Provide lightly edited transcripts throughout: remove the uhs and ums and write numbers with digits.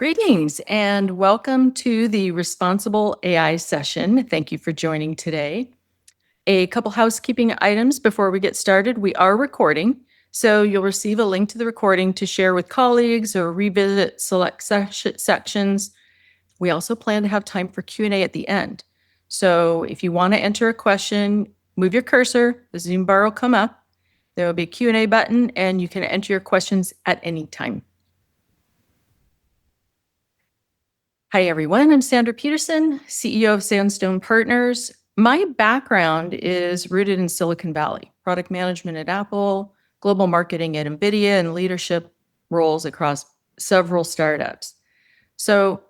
Greetings and welcome to the Responsible AI session. Thank you for joining today. A couple housekeeping items before we get started. We are recording, so you'll receive a link to the recording to share with colleagues or revisit select sections. We also plan to have time for Q&A at the end. So if you want to enter a question, move your cursor, the Zoom bar will come up. There will be a Q&A button and you can enter your questions at any time. Hi, everyone. I'm Sandra Peterson, CEO of Sandstone Partners. My background is rooted in Silicon Valley, product management at Apple, global marketing at NVIDIA, and leadership roles across several startups. So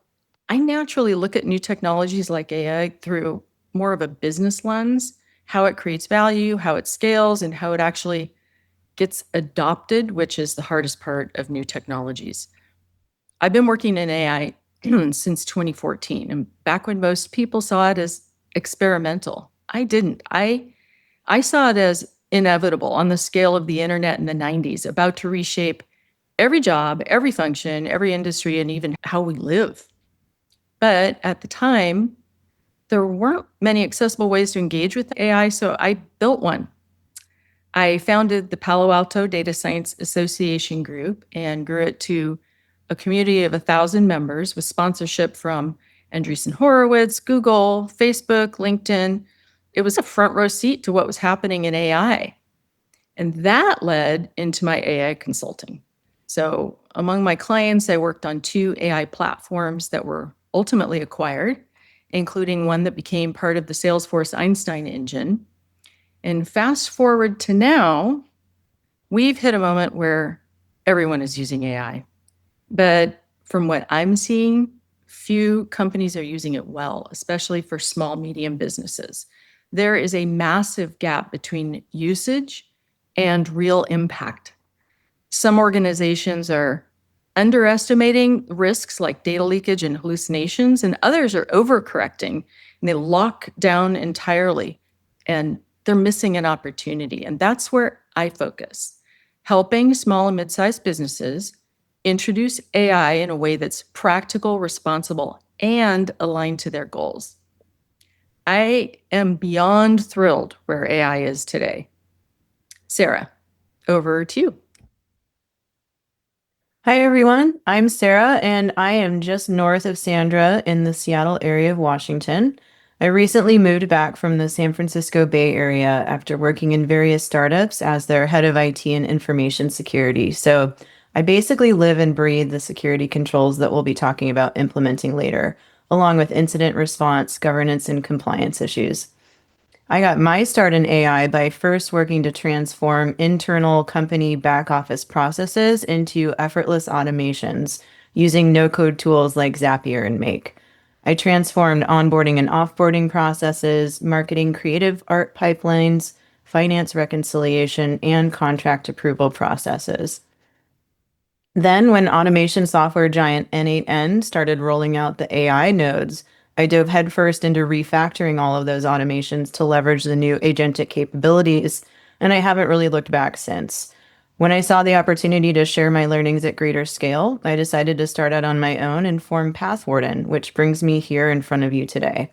I naturally look at new technologies like AI through more of a business lens, how it creates value, how it scales, and how it actually gets adopted, which is the hardest part of new technologies. I've been working in AI since 2014. And back when most people saw it as experimental, I didn't. I saw it as inevitable on the scale of the internet in the 90s, about to reshape every job, every function, every industry, and even how we live. But at the time, there weren't many accessible ways to engage with AI, so I built one. I founded the Palo Alto Data Science Association group and grew it to a community of 1,000 members with sponsorship from Andreessen Horowitz, Google, Facebook, LinkedIn. It was a front row seat to what was happening in AI. And that led into my AI consulting. So among my clients, I worked on 2 AI platforms that were ultimately acquired, including one that became part of the Salesforce Einstein engine. And fast forward to now, we've hit a moment where everyone is using AI. But from what I'm seeing, few companies are using it well, especially for small, medium businesses. There is a massive gap between usage and real impact. Some organizations are underestimating risks like data leakage and hallucinations, and others are overcorrecting and they lock down entirely, and they're missing an opportunity. And that's where I focus, helping small and mid-sized businesses introduce AI in a way that's practical, responsible, and aligned to their goals. I am beyond thrilled where AI is today. Sarah, over to you. Hi, everyone. I'm Sarah, and I am just north of Sandra in the Seattle area of Washington. I recently moved back from the San Francisco Bay Area after working in various startups as their head of IT and information security. So I basically live and breathe the security controls that we'll be talking about implementing later, along with incident response, governance, and compliance issues. I got my start in AI by first working to transform internal company back office processes into effortless automations using no-code tools like Zapier and Make. I transformed onboarding and offboarding processes, marketing creative art pipelines, finance reconciliation, and contract approval processes. Then, when automation software giant N8N started rolling out the AI nodes, I dove headfirst into refactoring all of those automations to leverage the new agentic capabilities, and I haven't really looked back since. When I saw the opportunity to share my learnings at greater scale, I decided to start out on my own and form Pathwarden, which brings me here in front of you today.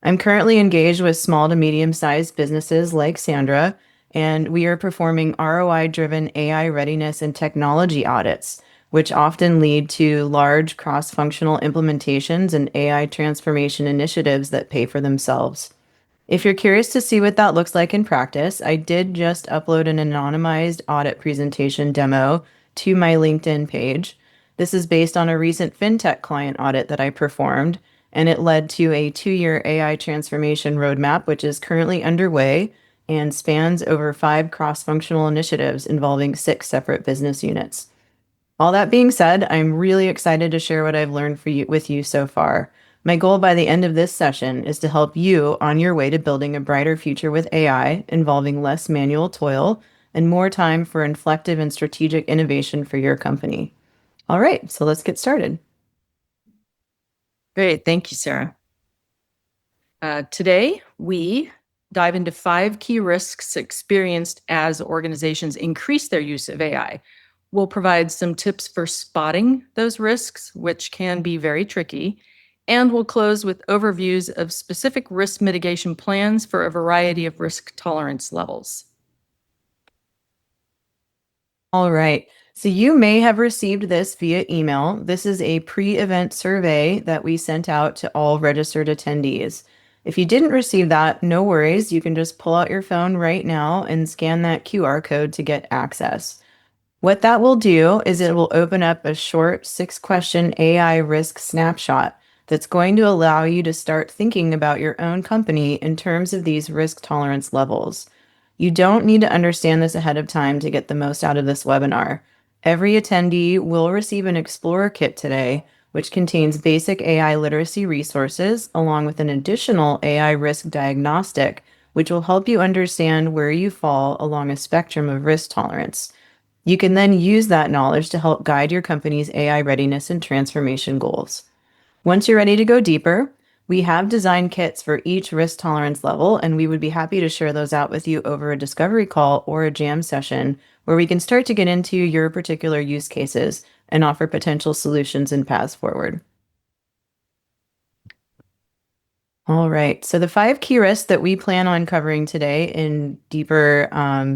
I'm currently engaged with small to medium-sized businesses like Sandra, and we are performing ROI-driven AI readiness and technology audits, which often lead to large cross-functional implementations and AI transformation initiatives that pay for themselves. If you're curious to see what that looks like in practice, I did just upload an anonymized audit presentation demo to my LinkedIn page. This is based on a recent fintech client audit that I performed, and it led to a 2-year AI transformation roadmap, which is currently underway and spans over 5 cross-functional initiatives involving 6 separate business units. All that being said, I'm really excited to share what I've learned with you so far. My goal by the end of this session is to help you on your way to building a brighter future with AI, involving less manual toil and more time for inflective and strategic innovation for your company. All right, so let's get started. Great. Thank you, Sarah. Today, we dive into 5 key risks experienced as organizations increase their use of AI. We'll provide some tips for spotting those risks, which can be very tricky. And we'll close with overviews of specific risk mitigation plans for a variety of risk tolerance levels. All right. So you may have received this via email. This is a pre-event survey that we sent out to all registered attendees. If you didn't receive that, no worries. You can just pull out your phone right now and scan that QR code to get access. What that will do is it will open up a short 6-question AI risk snapshot that's going to allow you to start thinking about your own company in terms of these risk tolerance levels. You don't need to understand this ahead of time to get the most out of this webinar. Every attendee will receive an Explorer Kit today, which contains basic AI literacy resources along with an additional AI risk diagnostic, which will help you understand where you fall along a spectrum of risk tolerance. You can then use that knowledge to help guide your company's AI readiness and transformation goals. Once you're ready to go deeper, we have design kits for each risk tolerance level, and we would be happy to share those out with you over a discovery call or a jam session where we can start to get into your particular use cases and offer potential solutions and paths forward. All right. So the 5 key risks that we plan on covering today in deeper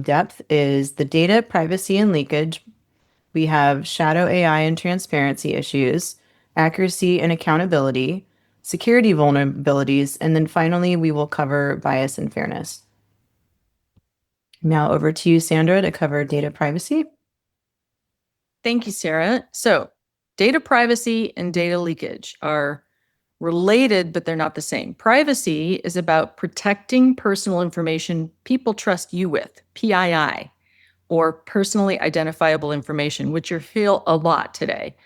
depth is the data privacy and leakage. We have shadow AI and transparency issues, accuracy and accountability, security vulnerabilities, and then finally, we will cover bias and fairness. Now over to you, Sandra, to cover data privacy. Thank you, Sarah. So, data privacy and data leakage are related, but they're not the same. Privacy is about protecting personal information people trust you with, PII, or personally identifiable information, which you hear a lot today.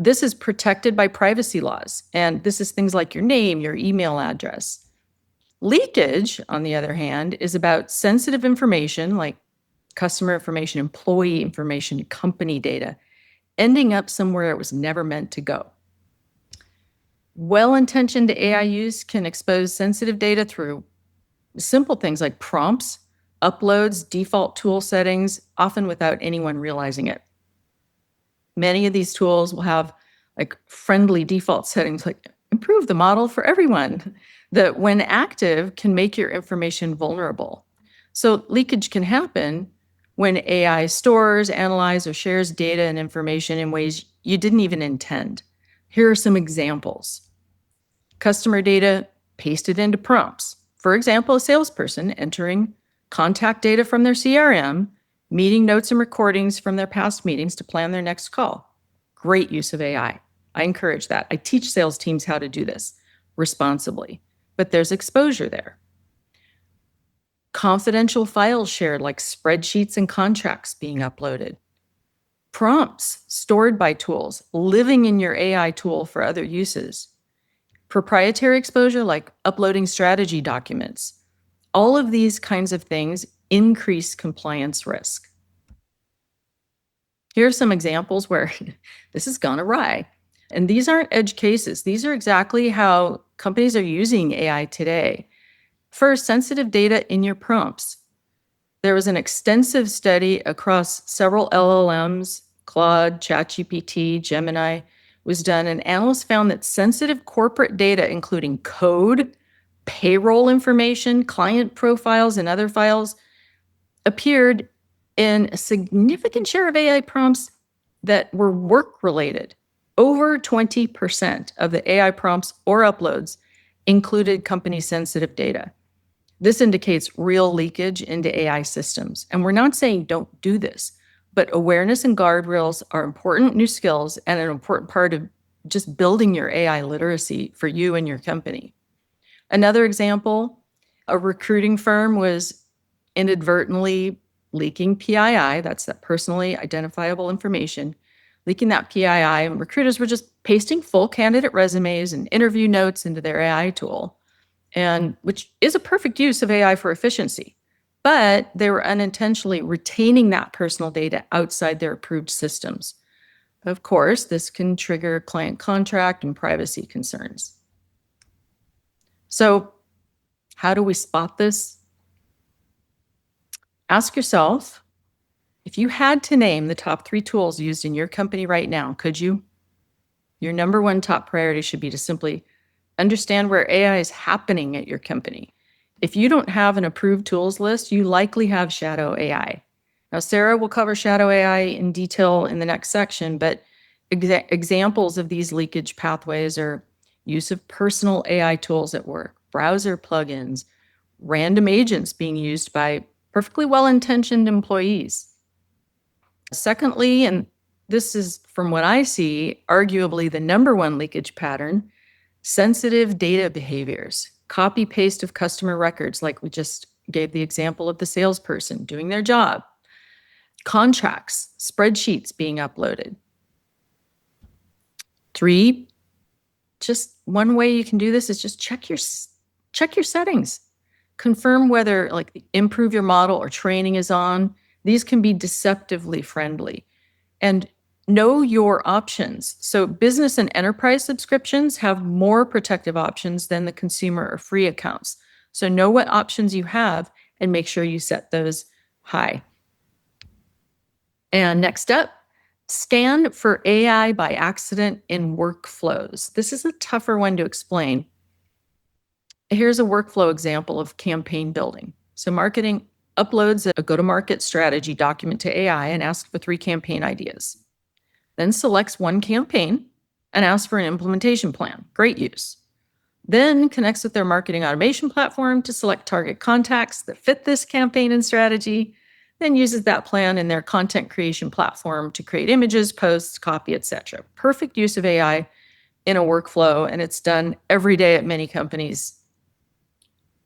This is protected by privacy laws, and this is things like your name, your email address. Leakage, on the other hand, is about sensitive information like customer information, employee information, company data, ending up somewhere it was never meant to go. Well-intentioned AI use can expose sensitive data through simple things like prompts, uploads, default tool settings, often without anyone realizing it. Many of these tools will have like friendly default settings like improve the model for everyone that when active can make your information vulnerable. So leakage can happen when AI stores, analyzes, or shares data and information in ways you didn't even intend. Here are some examples. Customer data pasted into prompts. For example, a salesperson entering contact data from their CRM, meeting notes and recordings from their past meetings to plan their next call. Great use of AI. I encourage that. I teach sales teams how to do this responsibly, but there's exposure there. Confidential files shared like spreadsheets and contracts being uploaded. Prompts stored by tools, living in your AI tool for other uses. Proprietary exposure like uploading strategy documents. All of these kinds of things increase compliance risk. Here are some examples where this has gone awry. And these aren't edge cases. These are exactly how companies are using AI today. First, sensitive data in your prompts. There was an extensive study across several LLMs, Claude, ChatGPT, Gemini, was done, and analysts found that sensitive corporate data, including code, payroll information, client profiles, and other files, appeared in a significant share of AI prompts that were work-related. Over 20% of the AI prompts or uploads included company-sensitive data. This indicates real leakage into AI systems. And we're not saying don't do this, but awareness and guardrails are important new skills and an important part of just building your AI literacy for you and your company. Another example, a recruiting firm was inadvertently leaking PII, that's that personally identifiable information, leaking that PII, and recruiters were just pasting full candidate resumes and interview notes into their AI tool, and which is a perfect use of AI for efficiency. But they were unintentionally retaining that personal data outside their approved systems. Of course, this can trigger client contract and privacy concerns. So, how do we spot this? Ask yourself, If you had to name the top 3 tools used in your company right now, could you? Your number one top priority should be to simply understand where AI is happening at your company. If you don't have an approved tools list, you likely have shadow AI. Now, Sarah will cover shadow AI in detail in the next section, but examples of these leakage pathways are use of personal AI tools at work, browser plugins, random agents being used by perfectly well-intentioned employees. Secondly, and this is from what I see, arguably the number one leakage pattern, sensitive data behaviors, copy paste of customer records, like we just gave the example of the salesperson doing their job, contracts, spreadsheets being uploaded. 3, just one way you can do this is just check your settings. Confirm whether like improve your model or training is on. These can be deceptively friendly. And know your options. So business and enterprise subscriptions have more protective options than the consumer or free accounts. So know what options you have and make sure you set those high. And next up, scan for AI by accident in workflows. This is a tougher one to explain. Here's a workflow example of campaign building. So marketing uploads a go-to-market strategy document to AI and asks for 3 campaign ideas. Then selects one campaign and asks for an implementation plan. Great use. Then connects with their marketing automation platform to select target contacts that fit this campaign and strategy, then uses that plan in their content creation platform to create images, posts, copy, etc. Perfect use of AI in a workflow, and it's done every day at many companies.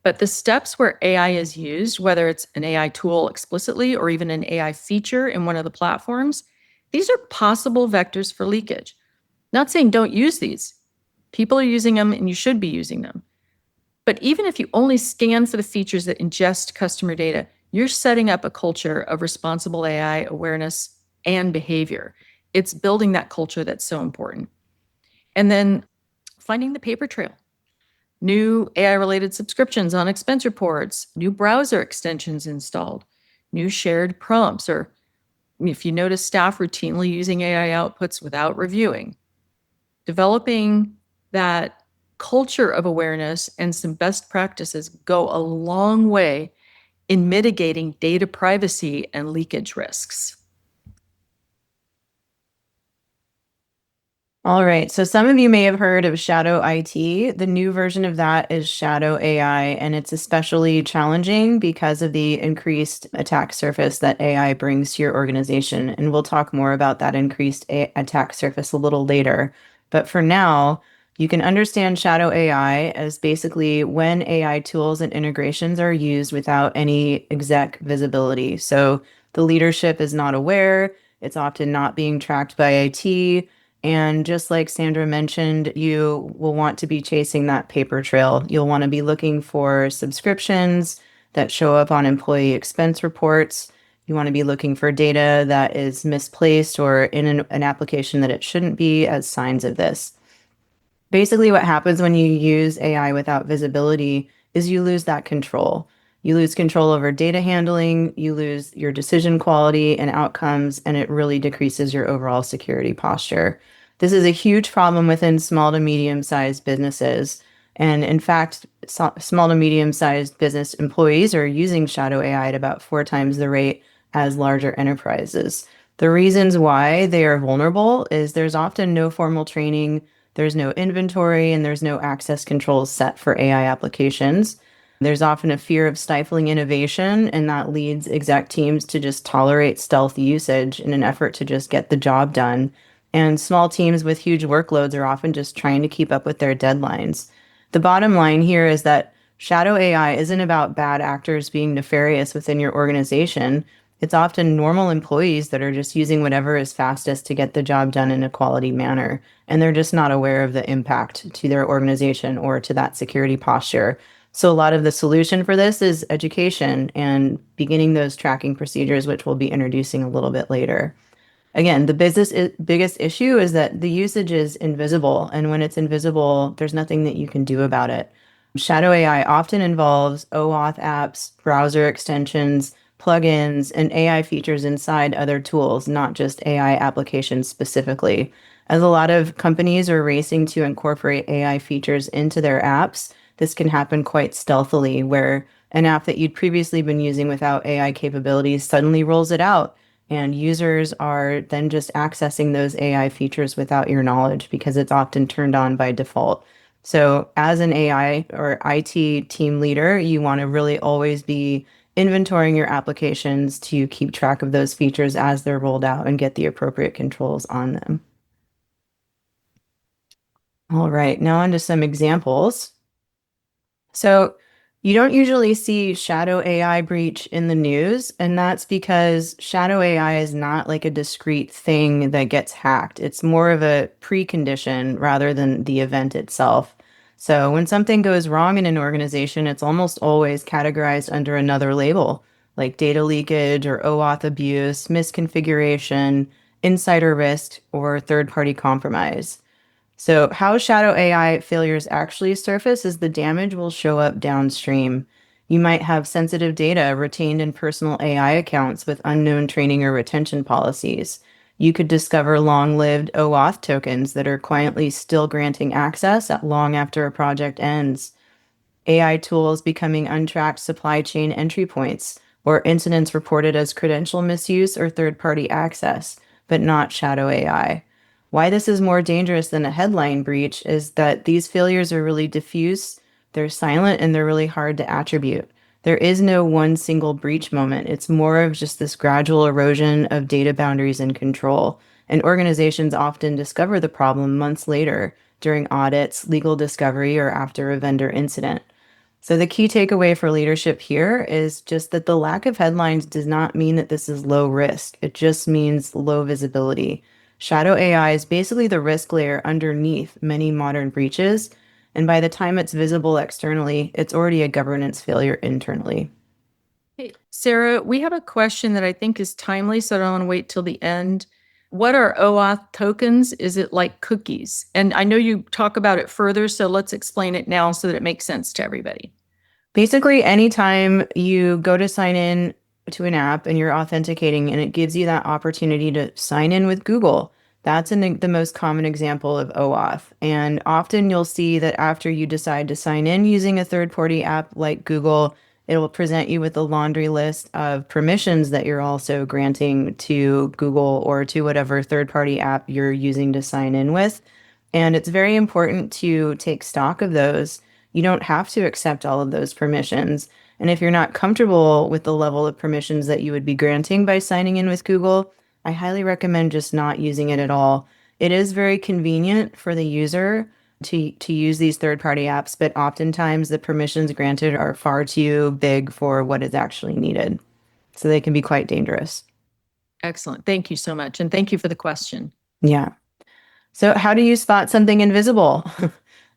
But the steps where AI is used, whether it's an AI tool explicitly or even an AI feature in one of the platforms, these are possible vectors for leakage. Not saying don't use these. People are using them and you should be using them. But even if you only scan for the features that ingest customer data, you're setting up a culture of responsible AI awareness and behavior. It's building that culture that's so important. And then finding the paper trail. New AI-related subscriptions on expense reports, new browser extensions installed, new shared prompts, or if you notice staff routinely using AI outputs without reviewing. Developing that culture of awareness and some best practices go a long way in mitigating data privacy and leakage risks. All right, so some of you may have heard of Shadow IT. The new version of that is Shadow AI, and it's especially challenging because of the increased attack surface that AI brings to your organization. And we'll talk more about that increased attack surface a little later. But for now, you can understand Shadow AI as basically when AI tools and integrations are used without any exec visibility. So the leadership is not aware, it's often not being tracked by IT. And just like Sandra mentioned, you will want to be chasing that paper trail. You'll want to be looking for subscriptions that show up on employee expense reports. You want to be looking for data that is misplaced or in an application that it shouldn't be as signs of this. Basically, what happens when you use AI without visibility is you lose that control. You lose control over data handling, you lose your decision quality and outcomes, and it really decreases your overall security posture. This is a huge problem within small to medium-sized businesses. And in fact, small to medium-sized business employees are using Shadow AI at about 4 times the rate as larger enterprises. The reasons why they are vulnerable is there's often no formal training, there's no inventory, and there's no access controls set for AI applications. There's often a fear of stifling innovation, and that leads exec teams to just tolerate stealth usage in an effort to just get the job done. And small teams with huge workloads are often just trying to keep up with their deadlines. The bottom line here is that shadow AI isn't about bad actors being nefarious within your organization. It's often normal employees that are just using whatever is fastest to get the job done in a quality manner, and they're just not aware of the impact to their organization or to that security posture. So a lot of the solution for this is education and beginning those tracking procedures, which we'll be introducing a little bit later. Again, the biggest issue is that the usage is invisible, and when it's invisible, there's nothing that you can do about it. Shadow AI often involves OAuth apps, browser extensions, plugins, and AI features inside other tools, not just AI applications specifically. As a lot of companies are racing to incorporate AI features into their apps, this can happen quite stealthily, where an app that you'd previously been using without AI capabilities suddenly rolls it out, and users are then just accessing those AI features without your knowledge because it's often turned on by default. So, as an AI or IT team leader, you want to really always be inventorying your applications to keep track of those features as they're rolled out and get the appropriate controls on them. All right, now on to some examples. So you don't usually see shadow AI breach in the news, and that's because shadow AI is not like a discrete thing that gets hacked. It's more of a precondition rather than the event itself. So when something goes wrong in an organization, it's almost always categorized under another label, like data leakage or OAuth abuse, misconfiguration, insider risk, or third-party compromise. So, how shadow AI failures actually surface is the damage will show up downstream. You might have sensitive data retained in personal AI accounts with unknown training or retention policies. You could discover long lived OAuth tokens that are quietly still granting access long after a project ends. AI tools becoming untracked supply chain entry points, or incidents reported as credential misuse or third party access, but not shadow AI. Why this is more dangerous than a headline breach is that these failures are really diffuse, they're silent, and they're really hard to attribute. There is no one single breach moment. It's more of just this gradual erosion of data boundaries and control. And organizations often discover the problem months later during audits, legal discovery, or after a vendor incident. So the key takeaway for leadership here is just that the lack of headlines does not mean that this is low risk. It just means low visibility. Shadow AI is basically the risk layer underneath many modern breaches, and by the time it's visible externally, it's already a governance failure internally. Hey, Sarah, we have a question that I think is timely, so I don't want to wait till the end. What are OAuth tokens? Is it like cookies? And I know you talk about it further, so let's explain it now so that it makes sense to everybody. Basically, anytime you go to sign in to an app and you're authenticating and it gives you that opportunity to sign in with Google, that's the most common example of OAuth. And often you'll see that after you decide to sign in using a third-party app like Google, it will present you with a laundry list of permissions that you're also granting to Google or to whatever third-party app you're using to sign in with. And it's very important to take stock of those. You don't have to accept all of those permissions. And if you're not comfortable with the level of permissions that you would be granting by signing in with Google, I highly recommend just not using it at all. It is very convenient for the user to use these third-party apps, but oftentimes the permissions granted are far too big for what is actually needed. So they can be quite dangerous. Excellent. Thank you so much. And thank you for the question. Yeah. So, how do you spot something invisible?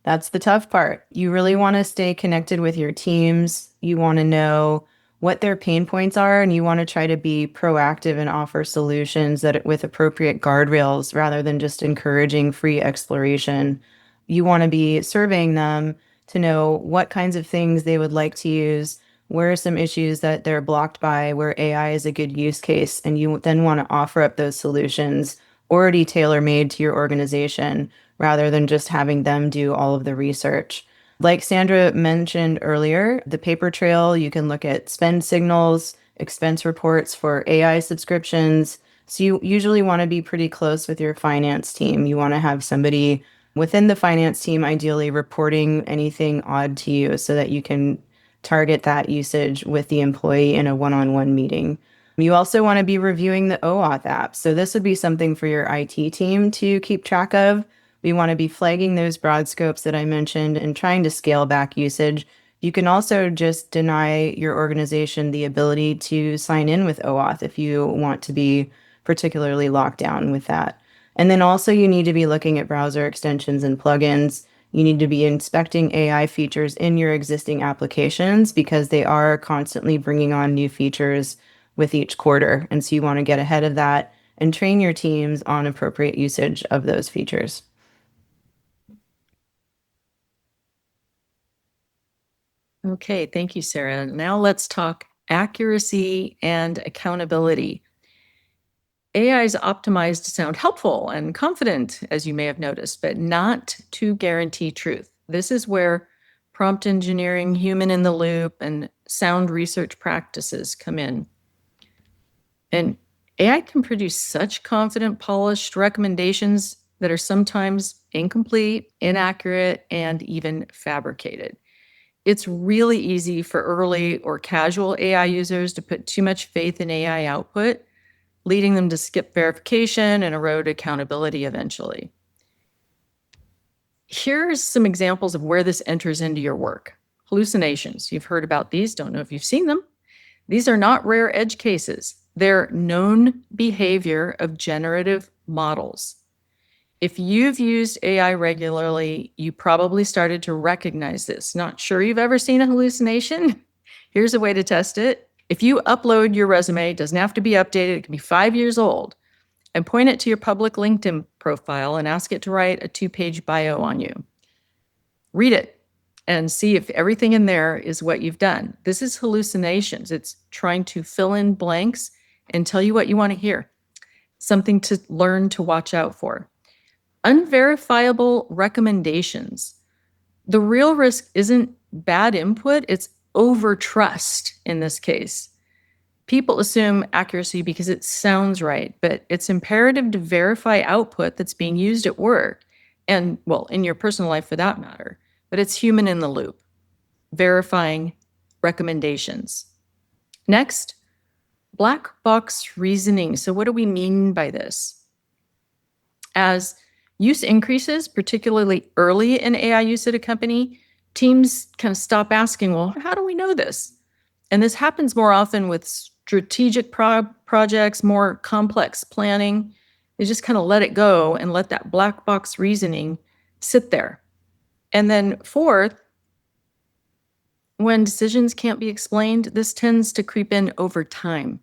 That's the tough part. You really want to stay connected with your teams. You want to know what their pain points are, and you want to try to be proactive and offer solutions that with appropriate guardrails rather than just encouraging free exploration. You want to be surveying them to know what kinds of things they would like to use, where are some issues that they're blocked by, where AI is a good use case, and you then want to offer up those solutions already tailor-made to your organization rather than just having them do all of the research. Like Sandra mentioned earlier, the paper trail, you can look at spend signals, expense reports for AI subscriptions. So you usually want to be pretty close with your finance team. You want to have somebody within the finance team ideally reporting anything odd to you so that you can target that usage with the employee in a one-on-one meeting. You also want to be reviewing the OAuth app. So this would be something for your IT team to keep track of. We want to be flagging those broad scopes that I mentioned and trying to scale back usage. You can also just deny your organization the ability to sign in with OAuth if you want to be particularly locked down with that. And then also you need to be looking at browser extensions and plugins. You need to be inspecting AI features in your existing applications because they are constantly bringing on new features with each quarter. And so you want to get ahead of that and train your teams on appropriate usage of those features. Okay, thank you, Sarah. Now let's talk accuracy and accountability. AI is optimized to sound helpful and confident, as you may have noticed, but not to guarantee truth. This is where prompt engineering, human in the loop, and sound research practices come in. And AI can produce such confident, polished recommendations that are sometimes incomplete, inaccurate, and even fabricated. It's really easy for early or casual AI users to put too much faith in AI output, leading them to skip verification and erode accountability eventually. Here's some examples of where this enters into your work. Hallucinations. You've heard about these, don't know if you've seen them. These are not rare edge cases. They're known behavior of generative models. If you've used AI regularly, you probably started to recognize this. Not sure you've ever seen a hallucination? Here's a way to test it. If you upload your resume, it doesn't have to be updated, it can be 5 years old, and point it to your public LinkedIn profile and ask it to write a 2-page bio on you. Read it and see if everything in there is what you've done. This is hallucinations. It's trying to fill in blanks and tell you what you want to hear, something to learn to watch out for. Unverifiable recommendations. The real risk isn't bad input, it's overtrust in this case. People assume accuracy because it sounds right, but it's imperative to verify output that's being used at work and, well, in your personal life for that matter. But it's human in the loop, verifying recommendations. Next, black box reasoning. So what do we mean by this? As use increases, particularly early in AI use at a company, teams kind of stop asking, well, how do we know this? And this happens more often with strategic projects, more complex planning. They just kind of let it go and let that black box reasoning sit there. And then fourth, when decisions can't be explained, this tends to creep in over time.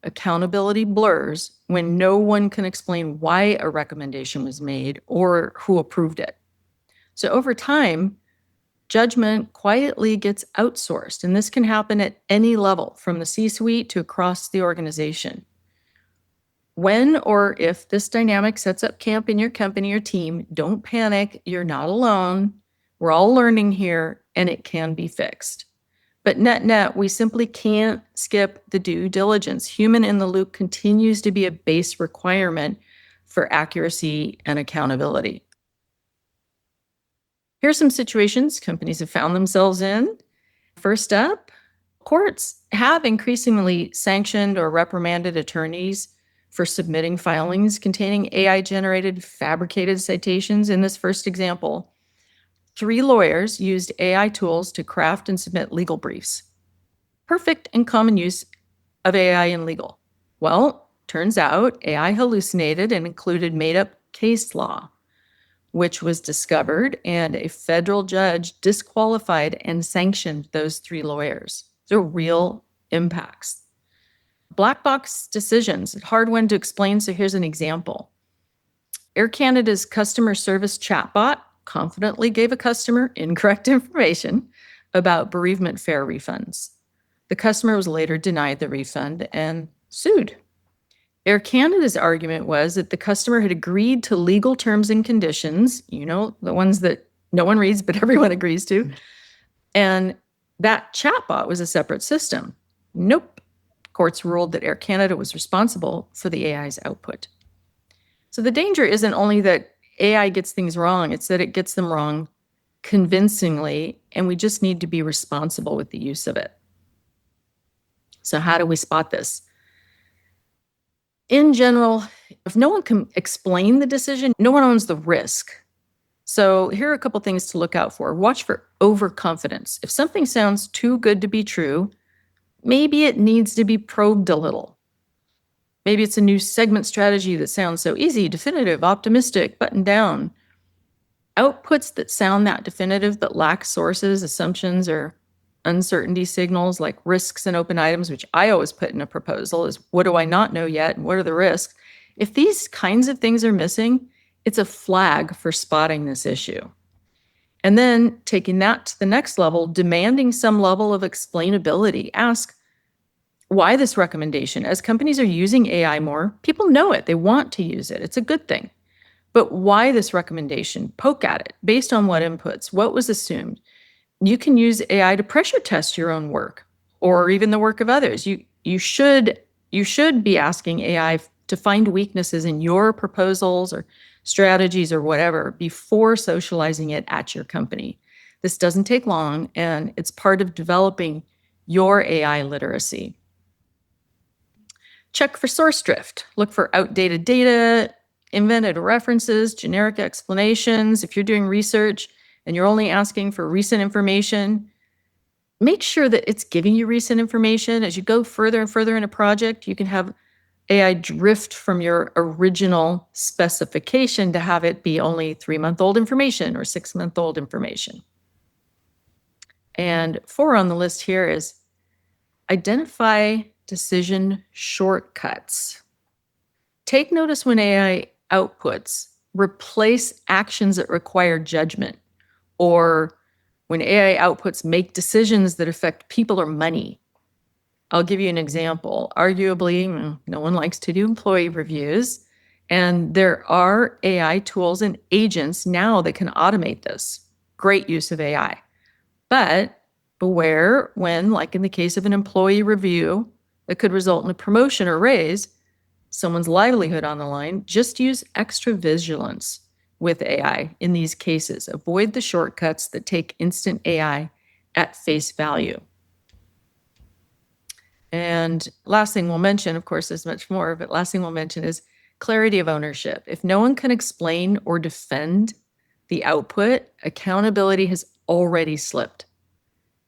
Accountability blurs when no one can explain why a recommendation was made or who approved it. So over time, judgment quietly gets outsourced, and this can happen at any level, from the C-suite to across the organization. When or if this dynamic sets up camp in your company or team, don't panic. You're not alone. We're all learning here, and it can be fixed. But net, we simply can't skip the due diligence. Human in the loop continues to be a base requirement for accuracy and accountability. Here's some situations companies have found themselves in. First up, courts have increasingly sanctioned or reprimanded attorneys for submitting filings containing AI-generated fabricated citations. In this first example, 3 lawyers used AI tools to craft and submit legal briefs. Perfect and common use of AI in legal. Well, turns out AI hallucinated and included made-up case law, which was discovered, and a federal judge disqualified and sanctioned those 3 lawyers. They're real impacts. Black box decisions, a hard one to explain, so here's an example. Air Canada's customer service chatbot confidently gave a customer incorrect information about bereavement fare refunds. The customer was later denied the refund and sued. Air Canada's argument was that the customer had agreed to legal terms and conditions, the ones that no one reads but everyone agrees to, and that chatbot was a separate system. Nope. Courts ruled that Air Canada was responsible for the AI's output. So the danger isn't only that AI gets things wrong, it's that it gets them wrong convincingly, and we just need to be responsible with the use of it. So how do we spot this? In general, if no one can explain the decision, no one owns the risk. So here are a couple things to look out for. Watch for overconfidence. If something sounds too good to be true, maybe it needs to be probed a little. Maybe it's a new segment strategy that sounds so easy, definitive, optimistic, buttoned down. Outputs that sound that definitive but lack sources, assumptions, or uncertainty signals like risks and open items, which I always put in a proposal, is what do I not know yet and what are the risks? If these kinds of things are missing, it's a flag for spotting this issue. And then taking that to the next level, demanding some level of explainability. Ask, Why this recommendation? As companies are using AI more, people know it. They want to use it. It's a good thing. But why this recommendation? Poke at it. Based on what inputs? What was assumed? You can use AI to pressure test your own work or even the work of others. You should be asking AI to find weaknesses in your proposals or strategies or whatever before socializing it at your company. This doesn't take long, and it's part of developing your AI literacy. Check for source drift. Look for outdated data, invented references, generic explanations. If you're doing research and you're only asking for recent information, make sure that it's giving you recent information. As you go further and further in a project, you can have AI drift from your original specification to have it be only 3-month-old information or 6-month-old information. And 4 on the list here is identify decision shortcuts. Take notice when AI outputs replace actions that require judgment, or when AI outputs make decisions that affect people or money. I'll give you an example. Arguably, no one likes to do employee reviews, and there are AI tools and agents now that can automate this. Great use of AI. But beware when, like in the case of an employee review that could result in a promotion or raise, someone's livelihood on the line, just use extra vigilance with AI in these cases. Avoid the shortcuts that take instant AI at face value. And last thing we'll mention, of course, there's much more, but last thing we'll mention is clarity of ownership. If no one can explain or defend the output, accountability has already slipped.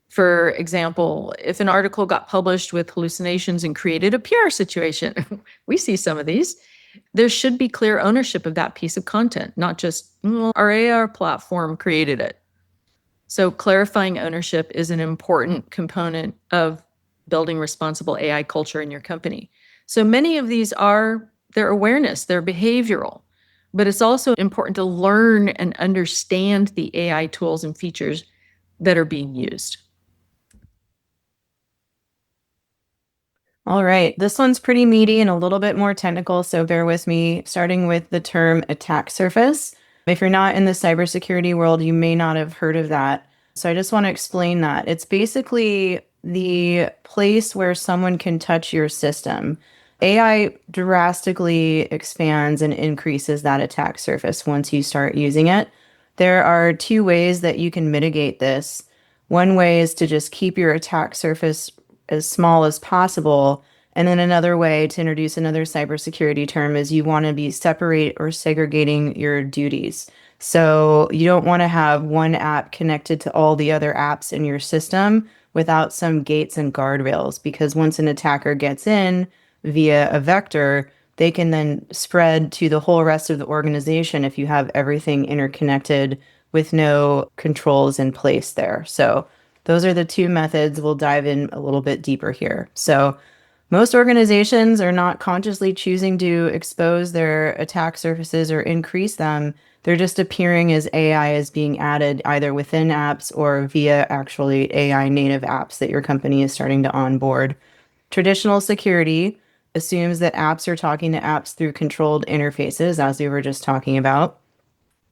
For example, if an article got published with hallucinations and created a PR situation, we see some of these, there should be clear ownership of that piece of content, not just our AR platform created it. So clarifying ownership is an important component of building responsible AI culture in your company. So many of these are their awareness, they're behavioral, but it's also important to learn and understand the AI tools and features that are being used. All right, this one's pretty meaty and a little bit more technical, so bear with me, starting with the term attack surface. If you're not in the cybersecurity world, you may not have heard of that. So I just want to explain that. It's basically the place where someone can touch your system. AI drastically expands and increases that attack surface once you start using it. There are 2 ways that you can mitigate this. One way is to just keep your attack surface as small as possible. And then another way to introduce another cybersecurity term is you want to be separate or segregating your duties. So you don't want to have one app connected to all the other apps in your system without some gates and guardrails, because once an attacker gets in via a vector, they can then spread to the whole rest of the organization if you have everything interconnected with no controls in place there. So those are the 2 methods. We'll dive in a little bit deeper here. So most organizations are not consciously choosing to expose their attack surfaces or increase them. They're just appearing as AI is being added either within apps or via actually AI native apps that your company is starting to onboard. Traditional security assumes that apps are talking to apps through controlled interfaces, as we were just talking about.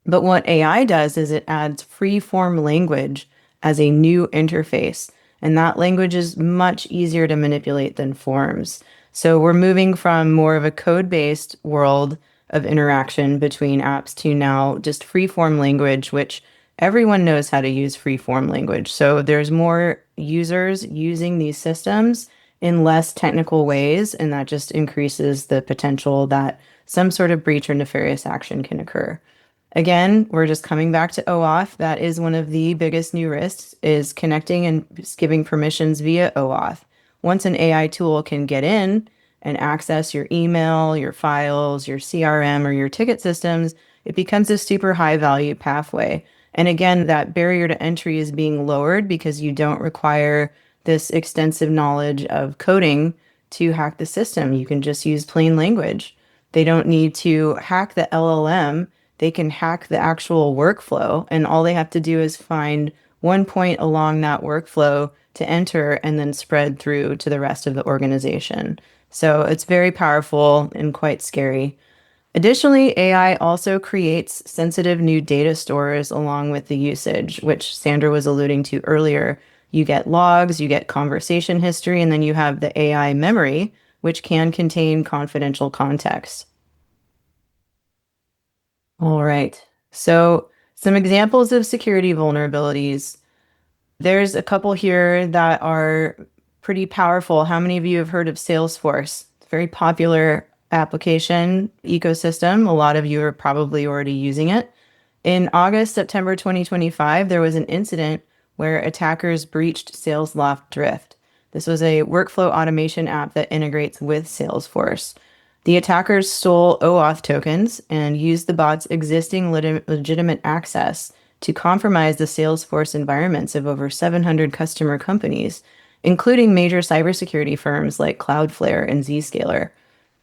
But what AI does is it adds free-form language as a new interface, and that language is much easier to manipulate than forms. So we're moving from more of a code-based world of interaction between apps to now just free-form language, which everyone knows how to use free-form language. So there's more users using these systems in less technical ways, and that just increases the potential that some sort of breach or nefarious action can occur. Again, we're just coming back to OAuth. That is one of the biggest new risks, is connecting and giving permissions via OAuth. Once an AI tool can get in and access your email, your files, your CRM, or your ticket systems, it becomes a super high value pathway. And again, that barrier to entry is being lowered because you don't require this extensive knowledge of coding to hack the system. You can just use plain language. They don't need to hack the LLM. They can hack the actual workflow, and all they have to do is find one point along that workflow to enter and then spread through to the rest of the organization. So it's very powerful and quite scary. Additionally, AI also creates sensitive new data stores along with the usage, which Sandra was alluding to earlier. You get logs, you get conversation history, and then you have the AI memory, which can contain confidential context. All right. So, some examples of security vulnerabilities. There's a couple here that are pretty powerful. How many of you have heard of Salesforce? It's a very popular application ecosystem. A lot of you are probably already using it. In August, September 2025, there was an incident where attackers breached Salesloft Drift. This was a workflow automation app that integrates with Salesforce. The attackers stole OAuth tokens and used the bot's existing legitimate access to compromise the Salesforce environments of over 700 customer companies, including major cybersecurity firms like Cloudflare and Zscaler.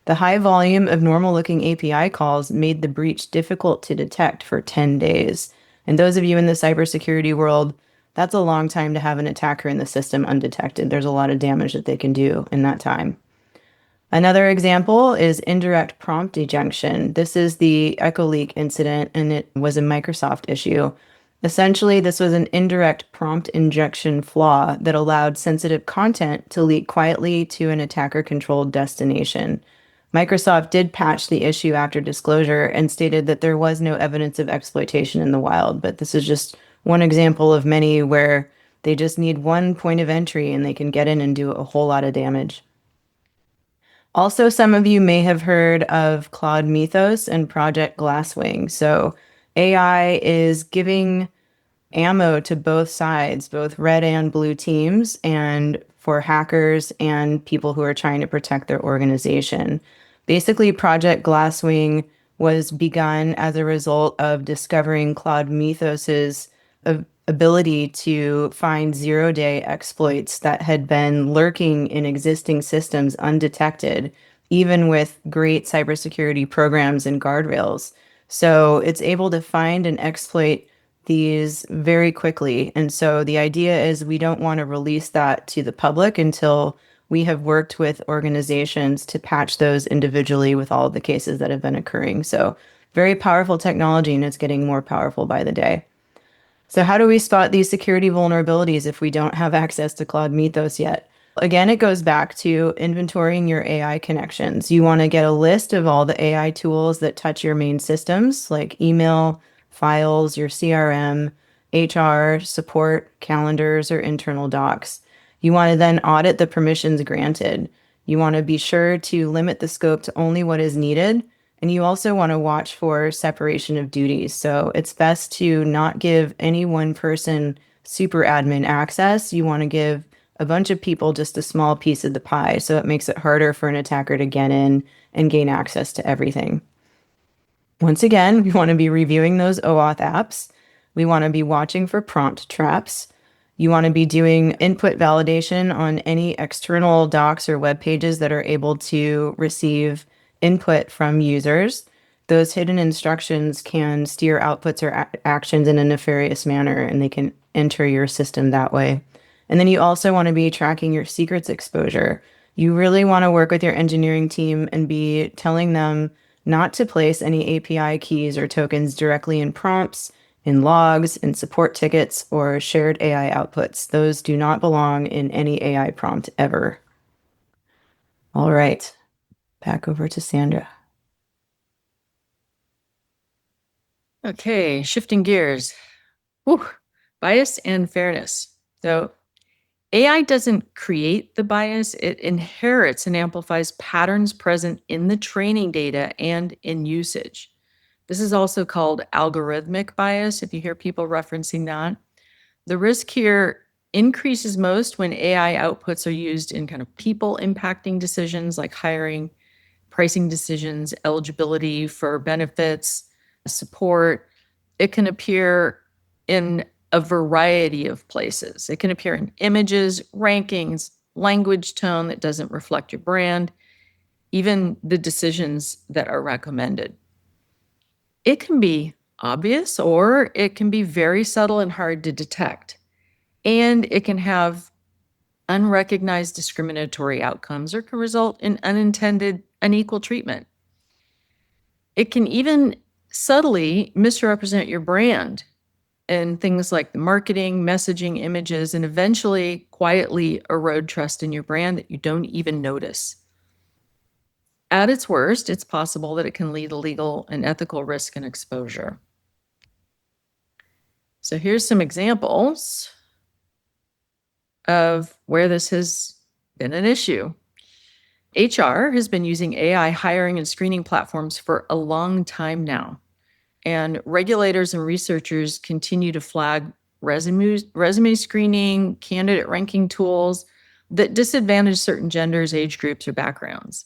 The high volume of normal-looking API calls made the breach difficult to detect for 10 days. And those of you in the cybersecurity world, that's a long time to have an attacker in the system undetected. There's a lot of damage that they can do in that time. Another example is indirect prompt ejection. This is the Echo Leak incident, and it was a Microsoft issue. Essentially, this was an indirect prompt injection flaw that allowed sensitive content to leak quietly to an attacker-controlled destination. Microsoft did patch the issue after disclosure and stated that there was no evidence of exploitation in the wild, but this is just one example of many where they just need one point of entry and they can get in and do a whole lot of damage. Also, some of you may have heard of Claude Mythos and Project Glasswing. So AI is giving ammo to both sides, both red and blue teams, and for hackers and people who are trying to protect their organization. Basically, Project Glasswing was begun as a result of discovering Claude Mythos's ability to find zero-day exploits that had been lurking in existing systems undetected, even with great cybersecurity programs and guardrails. So it's able to find and exploit these very quickly. And so the idea is we don't want to release that to the public until we have worked with organizations to patch those individually with all of the cases that have been occurring. So very powerful technology, and it's getting more powerful by the day. So how do we spot these security vulnerabilities if we don't have access to Claude Mythos yet? Again, it goes back to inventorying your AI connections. You want to get a list of all the AI tools that touch your main systems, like email, files, your CRM, HR, support, calendars, or internal docs. You want to then audit the permissions granted. You want to be sure to limit the scope to only what is needed. And you also want to watch for separation of duties. So it's best to not give any one person super admin access. You want to give a bunch of people just a small piece of the pie. So it makes it harder for an attacker to get in and gain access to everything. Once again, we want to be reviewing those OAuth apps. We want to be watching for prompt traps. You want to be doing input validation on any external docs or web pages that are able to receive input from users. Those hidden instructions can steer outputs or actions in a nefarious manner, and they can enter your system that way. And then you also want to be tracking your secrets exposure. You really want to work with your engineering team and be telling them not to place any API keys or tokens directly in prompts, in logs, in support tickets, or shared AI outputs. Those do not belong in any AI prompt ever. All right, back over to Sandra. Okay, shifting gears. Whew. Bias and fairness. So AI doesn't create the bias, it inherits and amplifies patterns present in the training data and in usage. This is also called algorithmic bias, if you hear people referencing that. The risk here increases most when AI outputs are used in kind of people impacting decisions like hiring, pricing decisions, eligibility for benefits, support. It can appear in a variety of places. It can appear in images, rankings, language tone that doesn't reflect your brand, even the decisions that are recommended. It can be obvious or it can be very subtle and hard to detect. And it can have unrecognized discriminatory outcomes or can result in unintended unequal treatment. It can even subtly misrepresent your brand and things like the marketing, messaging, images, and eventually quietly erode trust in your brand that you don't even notice. At its worst, it's possible that it can lead to legal and ethical risk and exposure. So here's some examples of where this has been an issue. HR has been using AI hiring and screening platforms for a long time now. And regulators and researchers continue to flag resume screening, candidate ranking tools that disadvantage certain genders, age groups, or backgrounds.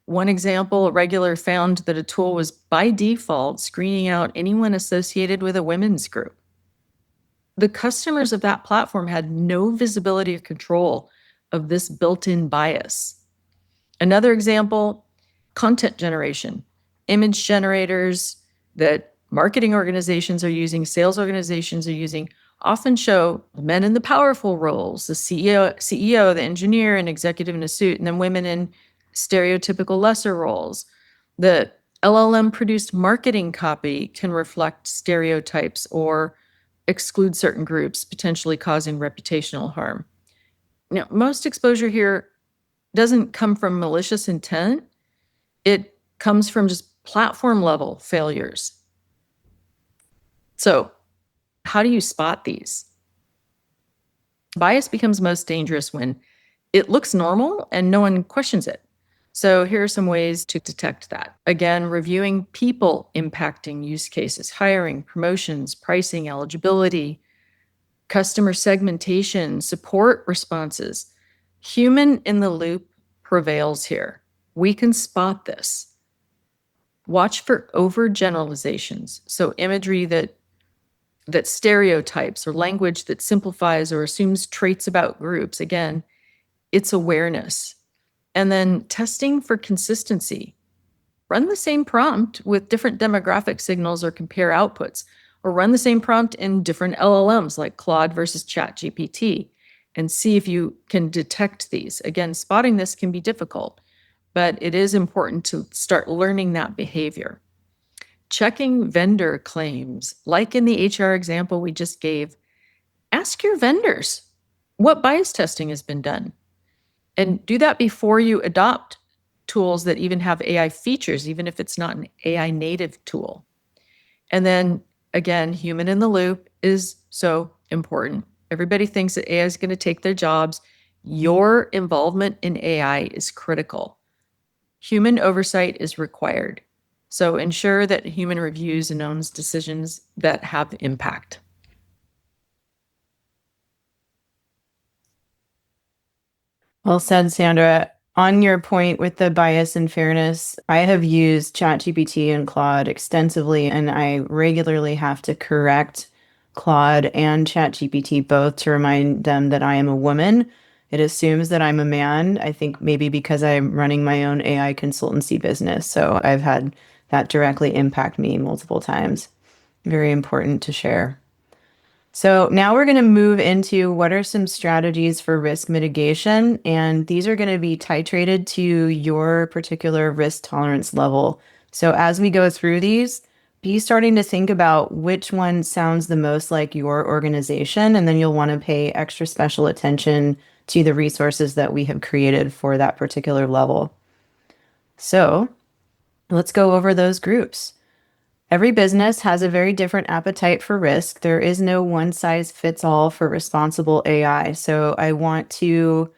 One example, a regulator found that a tool was by default screening out anyone associated with a women's group. The customers of that platform had no visibility or control of this built-in bias. Another example, content generation. Image generators that marketing organizations are using, sales organizations are using, often show men in the powerful roles, the CEO, the engineer, and executive in a suit, and then women in stereotypical lesser roles. The LLM-produced marketing copy can reflect stereotypes or exclude certain groups, potentially causing reputational harm. Now, most exposure here doesn't come from malicious intent. It comes from just platform level failures. So, how do you spot these? Bias becomes most dangerous when it looks normal and no one questions it. So, here are some ways to detect that. Again, reviewing people impacting use cases, hiring, promotions, pricing, eligibility, customer segmentation, support responses. Human in the loop prevails here. We can spot this. Watch for overgeneralizations, so imagery that stereotypes or language that simplifies or assumes traits about groups. Again, it's awareness. And then testing for consistency. Run the same prompt with different demographic signals or compare outputs, or run the same prompt in different LLMs like Claude versus ChatGPT and see if you can detect these. Again, spotting this can be difficult, but it is important to start learning that behavior. Checking vendor claims, like in the HR example we just gave, ask your vendors what bias testing has been done. And do that before you adopt tools that even have AI features, even if it's not an AI native tool. And then again, human in the loop is so important. Everybody thinks that AI is going to take their jobs. Your involvement in AI is critical. Human oversight is required. So ensure that human reviews and owns decisions that have impact. Well said, Sandra. On your point with the bias and fairness, I have used ChatGPT and Claude extensively, and I regularly have to correct Claude and ChatGPT both to remind them that I am a woman. It assumes that I'm a man, I think maybe because I'm running my own AI consultancy business. So I've had that directly impact me multiple times. Very important to share. So now we're going to move into what are some strategies for risk mitigation, and these are going to be titrated to your particular risk tolerance level. So as we go through these, be starting to think about which one sounds the most like your organization, and then you'll want to pay extra special attention to the resources that we have created for that particular level. So let's go over those groups. Every business has a very different appetite for risk. There is no one size fits all for responsible AI. So I want to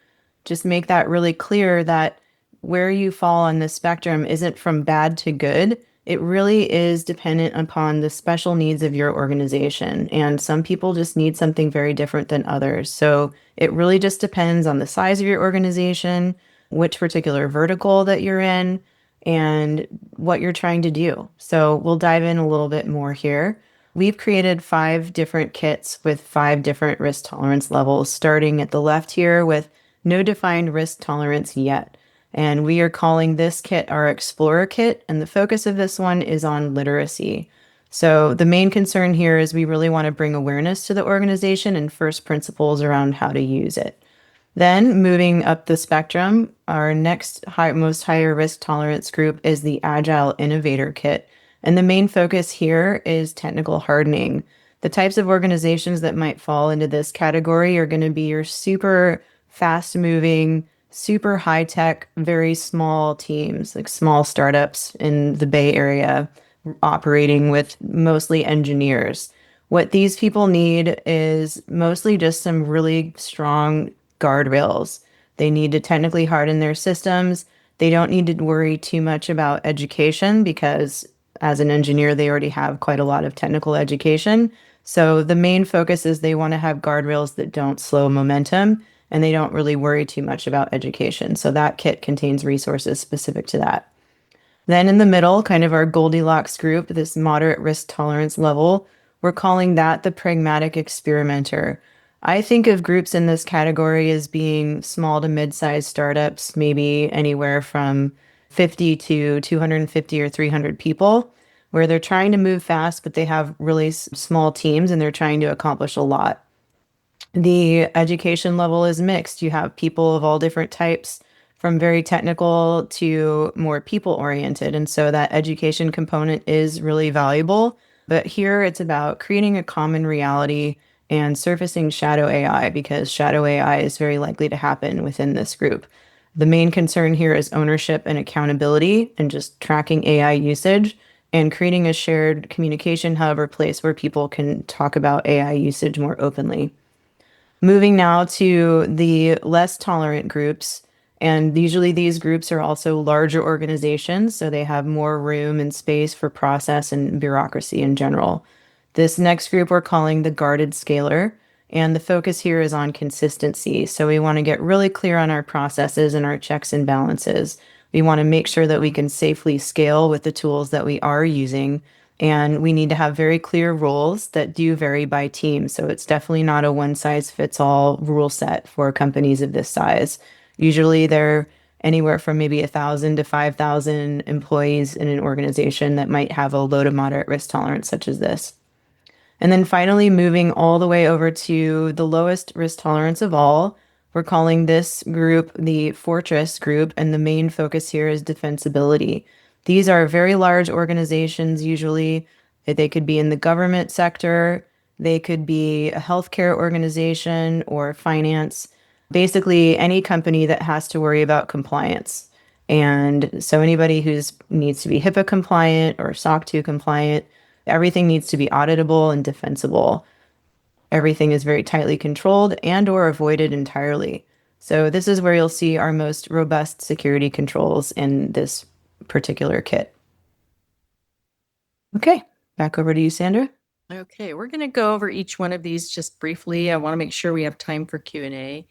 just make that really clear that where you fall on the spectrum isn't from bad to good. It really is dependent upon the special needs of your organization. And some people just need something very different than others. So it really just depends on the size of your organization, which particular vertical that you're in, and what you're trying to do. So we'll dive in a little bit more here. We've created 5 different kits with 5 different risk tolerance levels, starting at the left here with no defined risk tolerance yet. And we are calling this kit our Explorer kit, and the focus of this one is on literacy. So the main concern here is we really want to bring awareness to the organization and first principles around how to use it. Then moving up the spectrum, our next most higher risk tolerance group is the Agile Innovator Kit. And the main focus here is technical hardening. The types of organizations that might fall into this category are going to be your super fast moving, super high tech, very small teams, like small startups in the Bay Area operating with mostly engineers. What these people need is mostly just some really strong guardrails. They need to technically harden their systems. They don't need to worry too much about education because, as an engineer, they already have quite a lot of technical education. So the main focus is they want to have guardrails that don't slow momentum and they don't really worry too much about education. So that kit contains resources specific to that. Then in the middle, kind of our Goldilocks group, this moderate risk tolerance level, we're calling that the pragmatic experimenter. I think of groups in this category as being small to mid-sized startups, maybe anywhere from 50 to 250 or 300 people, where they're trying to move fast, but they have really small teams and they're trying to accomplish a lot. The education level is mixed. You have people of all different types, from very technical to more people oriented. And so that education component is really valuable. But here it's about creating a common reality and surfacing shadow AI because shadow AI is very likely to happen within this group. The main concern here is ownership and accountability and just tracking AI usage and creating a shared communication hub or place where people can talk about AI usage more openly. Moving now to the less tolerant groups. And usually these groups are also larger organizations, so they have more room and space for process and bureaucracy in general. This next group we're calling the guarded scaler. And the focus here is on consistency. So we want to get really clear on our processes and our checks and balances. We want to make sure that we can safely scale with the tools that we are using. And we need to have very clear rules that do vary by team. So it's definitely not a one size fits all rule set for companies of this size. Usually they're anywhere from maybe 1,000 to 5,000 employees in an organization that might have a low to moderate risk tolerance, such as this. And then finally, moving all the way over to the lowest risk tolerance of all, we're calling this group the Fortress group, and the main focus here is defensibility. These are very large organizations, usually. They could be in the government sector, they could be a healthcare organization or finance, basically any company that has to worry about compliance. And so anybody who's needs to be HIPAA compliant or SOC 2 compliant, everything needs to be auditable and defensible. Everything is very tightly controlled and or avoided entirely. So this is where you'll see our most robust security controls in this particular kit. Okay, back over to you, Sandra. Okay, we're going to go over each one of these just briefly. I want to make sure we have time for Q&A.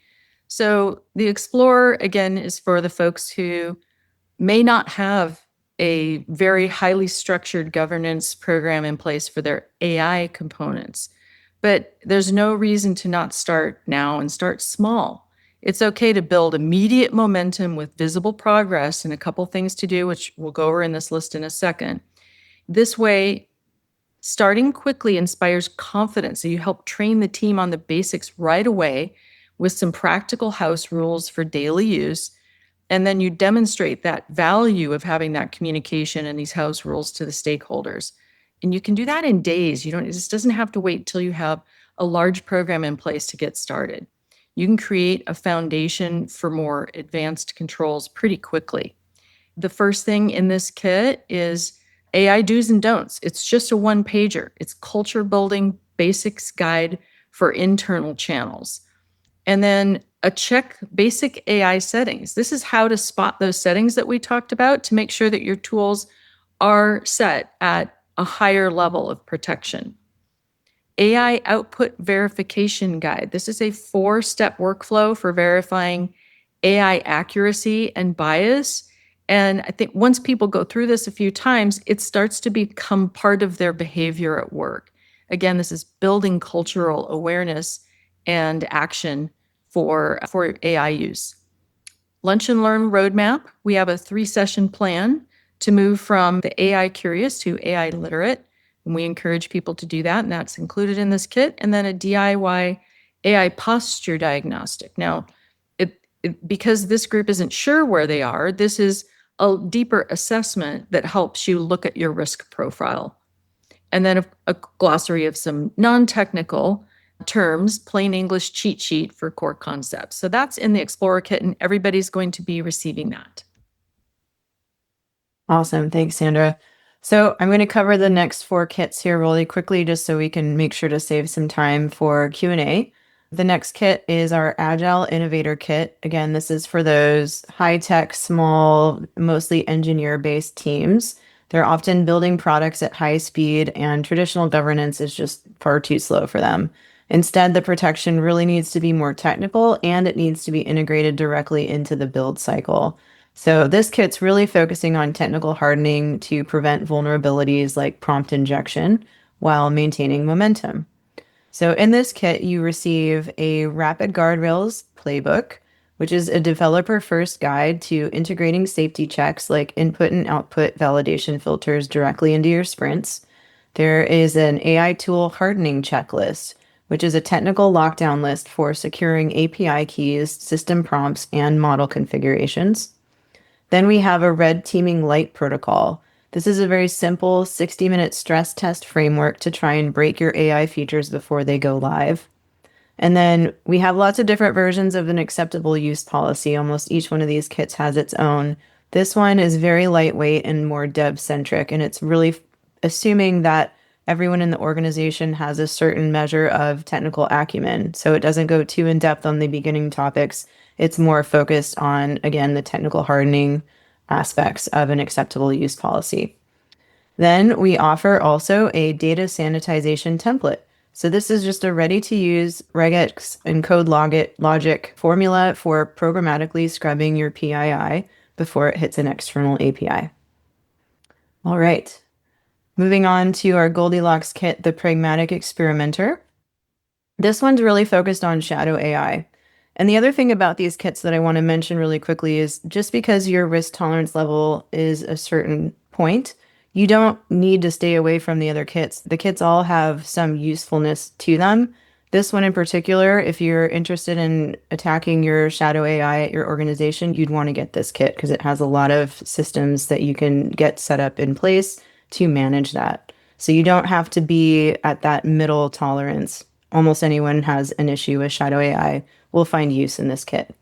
So the Explorer, again, is for the folks who may not have a very highly structured governance program in place for their AI components. But there's no reason to not start now and start small. It's okay to build immediate momentum with visible progress and a couple things to do, which we'll go over in this list in a second. This way, starting quickly inspires confidence. So you help train the team on the basics right away with some practical house rules for daily use. And then you demonstrate that value of having that communication and these house rules to the stakeholders. And you can do that in days. It just doesn't have to wait till you have a large program in place to get started. You can create a foundation for more advanced controls pretty quickly. The first thing in this kit is AI do's and don'ts. It's just a one pager. It's culture building basics guide for internal channels. And then a check basic AI settings. This is how to spot those settings that we talked about to make sure that your tools are set at a higher level of protection. AI output verification guide. This is a 4-step workflow for verifying AI accuracy and bias. And I think once people go through this a few times, it starts to become part of their behavior at work. Again, this is building cultural awareness and action for AI use. Lunch and Learn roadmap. We have a 3-session plan to move from the AI curious to AI literate. And we encourage people to do that, and that's included in this kit. And then a DIY AI posture diagnostic. Now, because this group isn't sure where they are, this is a deeper assessment that helps you look at your risk profile. And then a glossary of some non-technical terms, plain English cheat sheet for core concepts. So that's in the Explorer Kit, and everybody's going to be receiving that. Awesome. Thanks, Sandra. So I'm going to cover the next 4 kits here really quickly just so we can make sure to save some time for Q&A. The next kit is our Agile Innovator Kit. Again, this is for those high-tech, small, mostly engineer-based teams. They're often building products at high speed, and traditional governance is just far too slow for them. Instead, the protection really needs to be more technical, and it needs to be integrated directly into the build cycle. So this kit's really focusing on technical hardening to prevent vulnerabilities like prompt injection while maintaining momentum. So in this kit, you receive a Rapid Guardrails playbook, which is a developer-first guide to integrating safety checks like input and output validation filters directly into your sprints. There is an AI tool hardening checklist, which is a technical lockdown list for securing API keys, system prompts, and model configurations. Then we have a red teaming light protocol. This is a very simple 60-minute stress test framework to try and break your AI features before they go live. And then we have lots of different versions of an acceptable use policy. Almost each one of these kits has its own. This one is very lightweight and more dev-centric, and it's really assuming that everyone in the organization has a certain measure of technical acumen. So it doesn't go too in-depth on the beginning topics. It's more focused on, again, the technical hardening aspects of an acceptable use policy. Then we offer also a data sanitization template. So this is just a ready-to-use regex and code logic formula for programmatically scrubbing your PII before it hits an external API. All right. Moving on to our Goldilocks kit, the Pragmatic Experimenter. This one's really focused on shadow AI. And the other thing about these kits that I want to mention really quickly is just because your risk tolerance level is a certain point, you don't need to stay away from the other kits. The kits all have some usefulness to them. This one in particular, if you're interested in attacking your shadow AI at your organization, you'd want to get this kit because it has a lot of systems that you can get set up in place to manage that. So you don't have to be at that middle tolerance. Almost anyone has an issue with shadow AI will find use in this kit.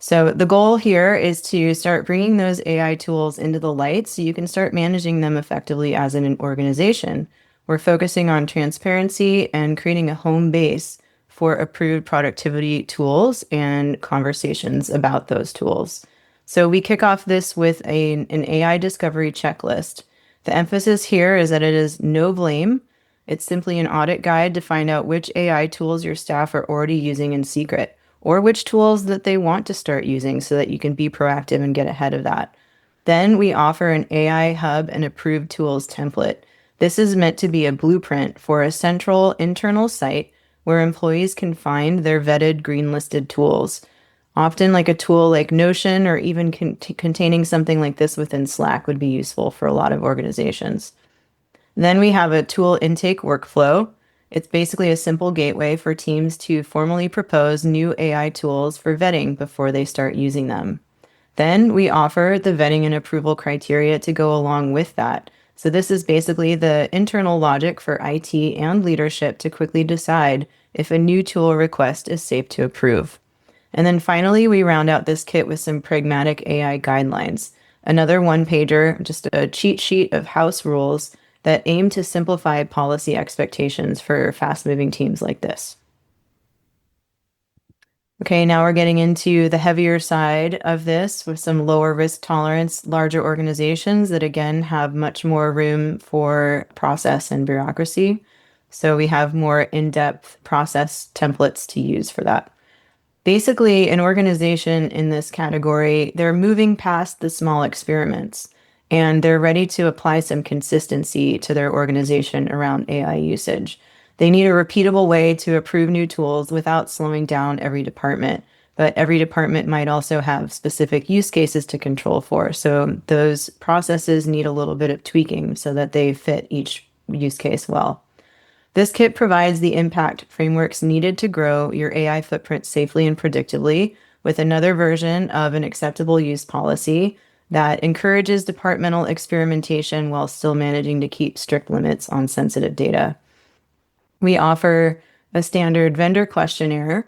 So the goal here is to start bringing those AI tools into the light so you can start managing them effectively as an organization. We're focusing on transparency and creating a home base for approved productivity tools and conversations about those tools. So we kick off this with an AI discovery checklist. The emphasis here is that it is no blame. It's simply an audit guide to find out which AI tools your staff are already using in secret, or which tools that they want to start using so that you can be proactive and get ahead of that. Then we offer an AI hub and approved tools template. This is meant to be a blueprint for a central internal site where employees can find their vetted green-listed tools. Often like a tool like Notion or even containing something like this within Slack would be useful for a lot of organizations. Then we have a tool intake workflow. It's basically a simple gateway for teams to formally propose new AI tools for vetting before they start using them. Then we offer the vetting and approval criteria to go along with that. So this is basically the internal logic for IT and leadership to quickly decide if a new tool request is safe to approve. And then finally, we round out this kit with some pragmatic AI guidelines. Another one-pager, just a cheat sheet of house rules that aim to simplify policy expectations for fast-moving teams like this. Okay, now we're getting into the heavier side of this with some lower risk tolerance, larger organizations that again have much more room for process and bureaucracy. So we have more in-depth process templates to use for that. Basically, an organization in this category, they're moving past the small experiments and they're ready to apply some consistency to their organization around AI usage. They need a repeatable way to approve new tools without slowing down every department, but every department might also have specific use cases to control for. So those processes need a little bit of tweaking so that they fit each use case well. This kit provides the impact frameworks needed to grow your AI footprint safely and predictably with another version of an acceptable use policy that encourages departmental experimentation while still managing to keep strict limits on sensitive data. We offer a standard vendor questionnaire.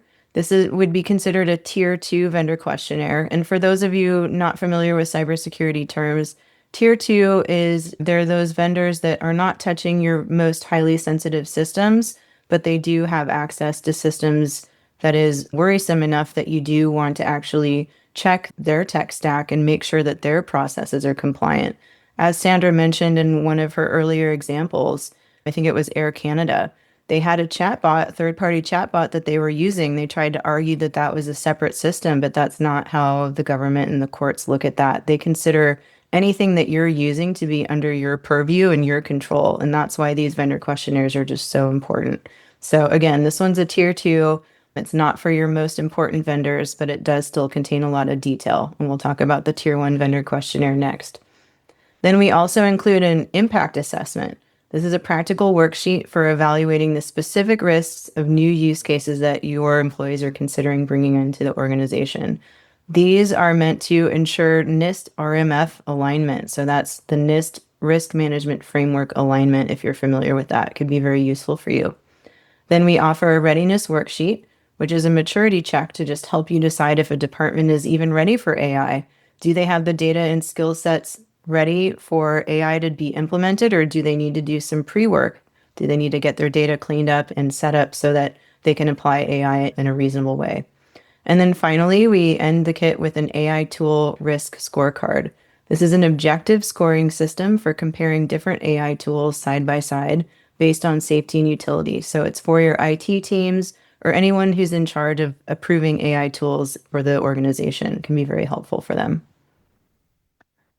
Would be considered a tier 2 vendor questionnaire. And for those of you not familiar with cybersecurity terms, tier 2 is they're those vendors that are not touching your most highly sensitive systems, but they do have access to systems that is worrisome enough that you do want to actually check their tech stack and make sure that their processes are compliant. As Sandra mentioned in one of her earlier examples, I think it was Air Canada. They had a chatbot, third-party chatbot that they were using. They tried to argue that that was a separate system, but that's not how the government and the courts look at that. They consider anything that you're using to be under your purview and your control. And that's why these vendor questionnaires are just so important. So again, this one's a tier 2. It's not for your most important vendors, but it does still contain a lot of detail. And we'll talk about the tier 1 vendor questionnaire next. Then we also include an impact assessment. This is a practical worksheet for evaluating the specific risks of new use cases that your employees are considering bringing into the organization. These are meant to ensure NIST RMF alignment. So that's the NIST Risk Management Framework alignment. If you're familiar with that, it could be very useful for you. Then we offer a readiness worksheet, which is a maturity check to just help you decide if a department is even ready for AI. Do they have the data and skill sets ready for AI to be implemented, or do they need to do some pre-work? Do they need to get their data cleaned up and set up so that they can apply AI in a reasonable way? And then finally, we end the kit with an AI tool risk scorecard. This is an objective scoring system for comparing different AI tools side by side based on safety and utility. So it's for your IT teams or anyone who's in charge of approving AI tools for the organization. It can be very helpful for them.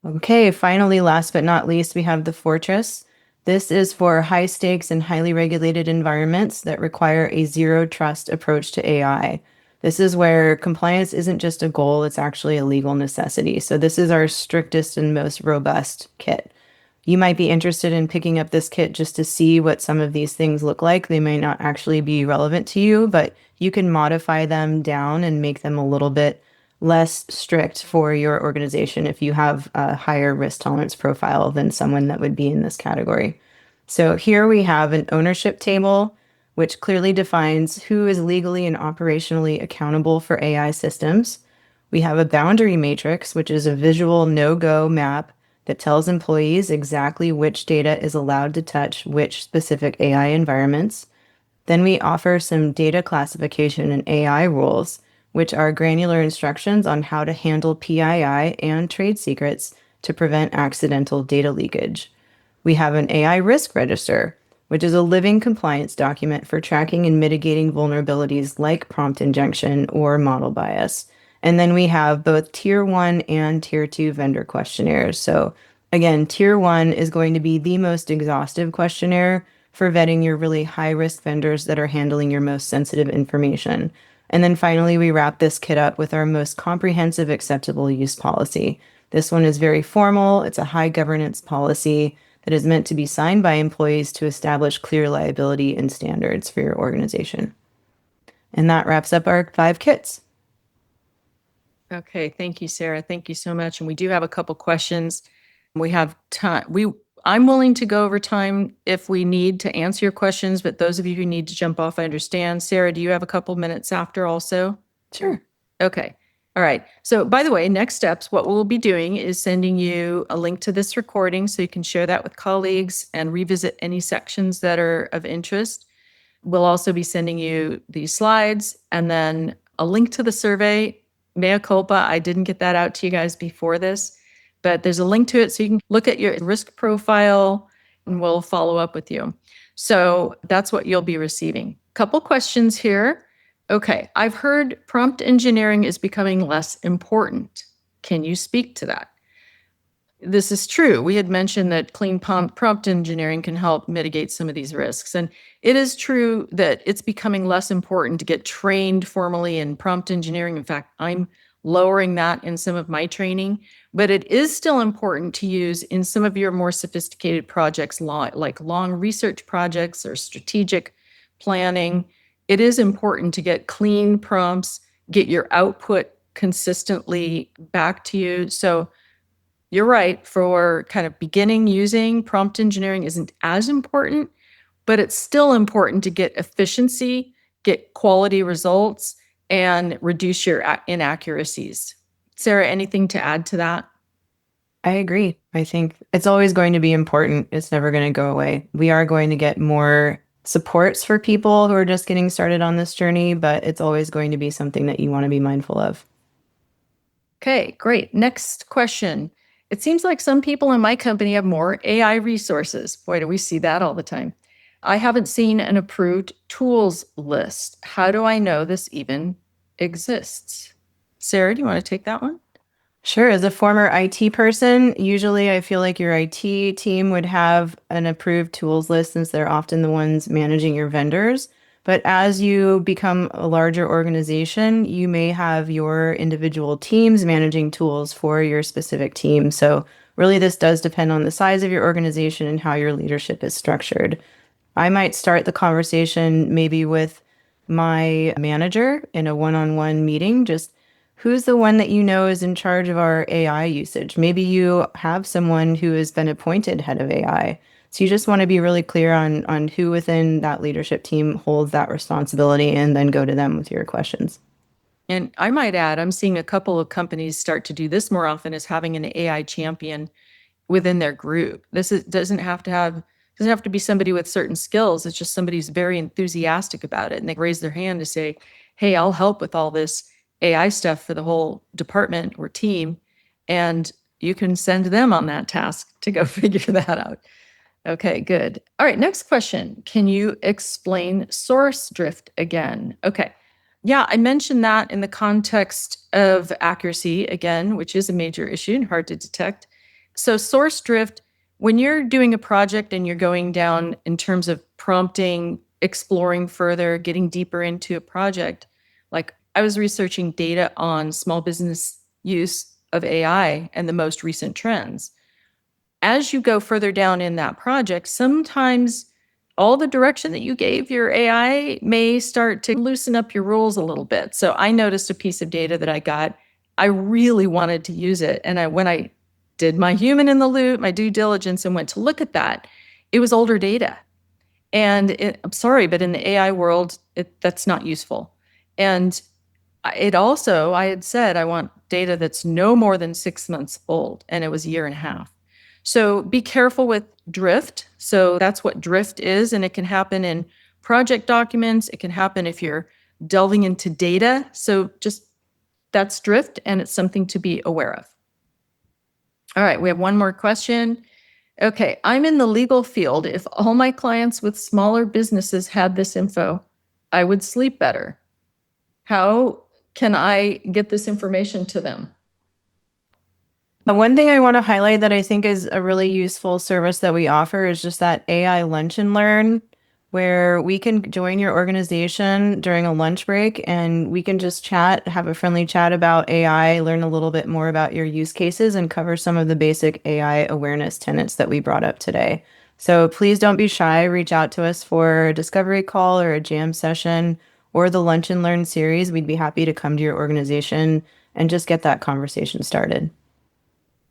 Okay, finally, last but not least, we have the Fortress. This is for high stakes and highly regulated environments that require a zero trust approach to AI. This is where compliance isn't just a goal, it's actually a legal necessity. So this is our strictest and most robust kit. You might be interested in picking up this kit just to see what some of these things look like. They may not actually be relevant to you, but you can modify them down and make them a little bit less strict for your organization if you have a higher risk tolerance profile than someone that would be in this category. So here we have an ownership table, which clearly defines who is legally and operationally accountable for AI systems. We have a boundary matrix, which is a visual no-go map that tells employees exactly which data is allowed to touch which specific AI environments. Then we offer some data classification and AI rules, which are granular instructions on how to handle PII and trade secrets to prevent accidental data leakage. We have an AI risk register, which is a living compliance document for tracking and mitigating vulnerabilities like prompt injection or model bias. And then we have both tier 1 and tier 2 vendor questionnaires. So again, tier 1 is going to be the most exhaustive questionnaire for vetting your really high risk vendors that are handling your most sensitive information. And then finally, we wrap this kit up with our most comprehensive acceptable use policy. This one is very formal. It's a high governance policy that is meant to be signed by employees to establish clear liability and standards for your organization. And that wraps up our 5 kits. Okay, thank you, Sarah. Thank you so much. And we do have a couple questions. We have time. I'm willing to go over time if we need to answer your questions, but those of you who need to jump off, I understand. Sarah, do you have a couple minutes after also? Sure. Okay. All right. So by the way, next steps, what we'll be doing is sending you a link to this recording so you can share that with colleagues and revisit any sections that are of interest. We'll also be sending you these slides and then a link to the survey. Mea culpa, I didn't get that out to you guys before this, but there's a link to it so you can look at your risk profile and we'll follow up with you. So that's what you'll be receiving. Couple questions here. Okay, I've heard prompt engineering is becoming less important. Can you speak to that? This is true. We had mentioned that clean prompt engineering can help mitigate some of these risks. And it is true that it's becoming less important to get trained formally in prompt engineering. In fact, I'm lowering that in some of my training, but it is still important to use in some of your more sophisticated projects, like long research projects or strategic planning. It is important to get clean prompts, get your output consistently back to you. So you're right, for kind of beginning using prompt engineering isn't as important, but it's still important to get efficiency, get quality results, and reduce your inaccuracies. Sarah, anything to add to that? I agree. I think it's always going to be important. It's never going to go away. We are going to get more supports for people who are just getting started on this journey, but it's always going to be something that you want to be mindful of. Okay, great. Next question. It seems like some people in my company have more AI resources. Boy, do we see that all the time. I haven't seen an approved tools list. How do I know this even exists? Sarah, do you want to take that one? Sure. As a former IT person, usually I feel like your IT team would have an approved tools list since they're often the ones managing your vendors. But as you become a larger organization, you may have your individual teams managing tools for your specific team. So, really, this does depend on the size of your organization and how your leadership is structured. I might start the conversation maybe with my manager in a one-on-one meeting. Just who's the one that you know is in charge of our AI usage? Maybe you have someone who has been appointed head of AI. So you just want to be really clear on who within that leadership team holds that responsibility and then go to them with your questions. And I might add, I'm seeing a couple of companies start to do this more often, is having an AI champion within their group. Doesn't have to be somebody with certain skills. It's just somebody who's very enthusiastic about it, and they raise their hand to say, "Hey, I'll help with all this AI stuff for the whole department or team," and you can send them on that task to go figure that out. Okay, good. All right, next question. Can you explain source drift again? Okay. Yeah, I mentioned that in the context of accuracy again, which is a major issue and hard to detect. So, source drift, when you're doing a project and you're going down in terms of prompting, exploring further, getting deeper into a project, like I was researching data on small business use of AI and the most recent trends. As you go further down in that project, sometimes all the direction that you gave your AI may start to loosen up your rules a little bit. So I noticed a piece of data that I got. I really wanted to use it. And when I did my human in the loop, my due diligence, and went to look at that, it was older data. And I'm sorry, but in the AI world, that's not useful. And I had said, I want data that's no more than 6 months old. And it was a year and a half. So be careful with drift. So that's what drift is. And it can happen in project documents. It can happen if you're delving into data. So just that's drift, and it's something to be aware of. All right, we have one more question. Okay, I'm in the legal field. If all my clients with smaller businesses had this info, I would sleep better. How can I get this information to them? The one thing I want to highlight that I think is a really useful service that we offer is just that AI lunch and learn, where we can join your organization during a lunch break and we can just chat, have a friendly chat about AI, learn a little bit more about your use cases, and cover some of the basic AI awareness tenets that we brought up today. So please don't be shy. Reach out to us for a discovery call or a jam session or the Lunch and Learn series. We'd be happy to come to your organization and just get that conversation started.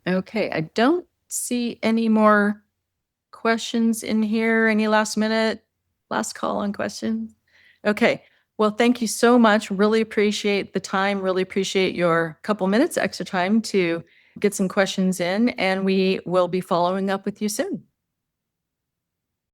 Okay, I don't see any more questions in here. Any last call on questions? Okay, well, thank you so much. Really appreciate the time. Really appreciate your couple minutes extra time to get some questions in, and we will be following up with you soon.